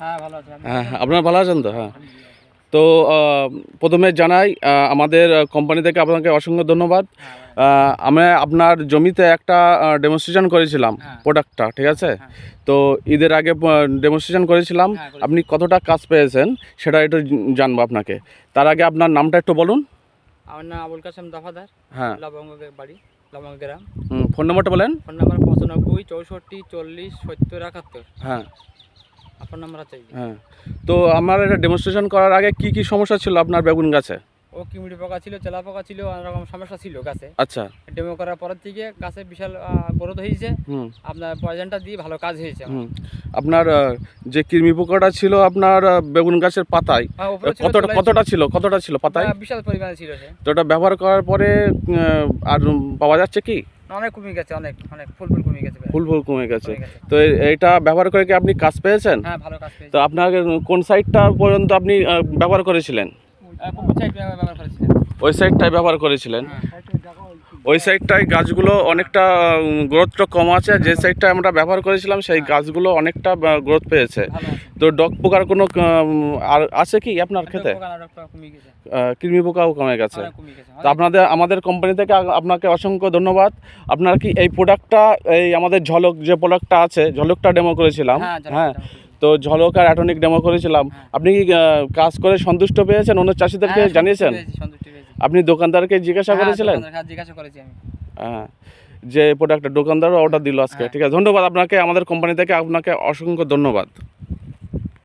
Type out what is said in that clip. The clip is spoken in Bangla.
হ্যাঁ ভালো আছি। হ্যাঁ, আপনারা ভালো আছেন তো? হ্যাঁ। তো প্রথমে জানাই আমাদের কোম্পানি থেকে আপনাকে অসংখ্য ধন্যবাদ। আমি আপনার জমিতে একটা ডেমনস্ট্রেশন করেছিলাম প্রোডাক্টটা, ঠিক আছে? তো ঈদের আগে ডেমনস্ট্রেশন করেছিলাম। আপনি কতটা কাজ পেয়েছেন সেটা একটু জানবো আপনাকে। তার আগে আপনার নামটা একটু বলুন। আমার নাম আবুল কাসেম দফাদার। হ্যাঁ, লবঙ্গ বাড়ি, লবঙ্গ গ্রাম। ফোন নম্বরটা বলেন। Phone number 95 64 40 70 71। হ্যাঁ আপনার নাম্বার আছে? হ্যাঁ। তো আমার এটা ডেমনস্ট্রেশন করার আগে কি কি সমস্যা ছিল আপনার বেগুন গাছে? ও কিমিড়ি পোকা ছিল, চেলা পোকা ছিল, অনেক রকম সমস্যা ছিল গাছে। আচ্ছা। ডেমো করার পরের থেকে গাছে বিশাল গ্রোথ হয়েছে। আপনার পয়জনটা দিয়ে ভালো কাজ হয়েছে। আপনার যে কৃমি পোকাটা ছিল আপনার বেগুন গাছের পাতায় কতটা ছিল পাতায়? বিশাল পরিমাণে ছিল সে। তো ওটা ব্যবহার করার পরে আর পাওয়া যাচ্ছে কি? অনেক কমে গেছে, অনেক অনেক ফুল কমে গেছে। ফুল কমে গেছে। তো এইটা ব্যবহার করে কি আপনি কাজ পেয়েছেন? হ্যাঁ, ভালো কাজ পেয়েছি। তো আপনার কোন সাইডটা পর্যন্ত আপনি ব্যবহার করেছিলেন? ওই সাইডটাই ব্যবহার করেছিলেন। ওই সাইডটায় গাছগুলো অনেকটা গ্রোথটা কম আছে। যে সাইডটা আমরা ব্যবহার করেছিলাম সেই গাছগুলো অনেকটা গ্রোথ পেয়েছে। তো ডগ পোকার কোনো আর আছে কি আপনার ক্ষেতে? কৃমি পোকাও কমে গেছে। তো আমাদের কোম্পানি থেকে আপনাকে অসংখ্য ধন্যবাদ। আপনার কি এই প্রোডাক্টটা, এই আমাদের ঝলক যে প্রোডাক্টটা আছে, ঝলকটা ডেমো করেছিলাম। হ্যাঁ, তো ঝলক আর অ্যাটনিক ডেমো করেছিলাম। আপনি কি কাজ করে সন্তুষ্ট পেয়েছেন? অন্য চাষিদেরকে জানিয়েছেন? আপনি দোকানদারকে জিজ্ঞাসা করেছিলেন? হ্যাঁ, যে প্রোডাক্টটা দোকানদারও অর্ডার দিল আজকে। ঠিক আছে, ধন্যবাদ আপনাকে। আমাদের কোম্পানি থেকে আপনাকে অসংখ্য ধন্যবাদ।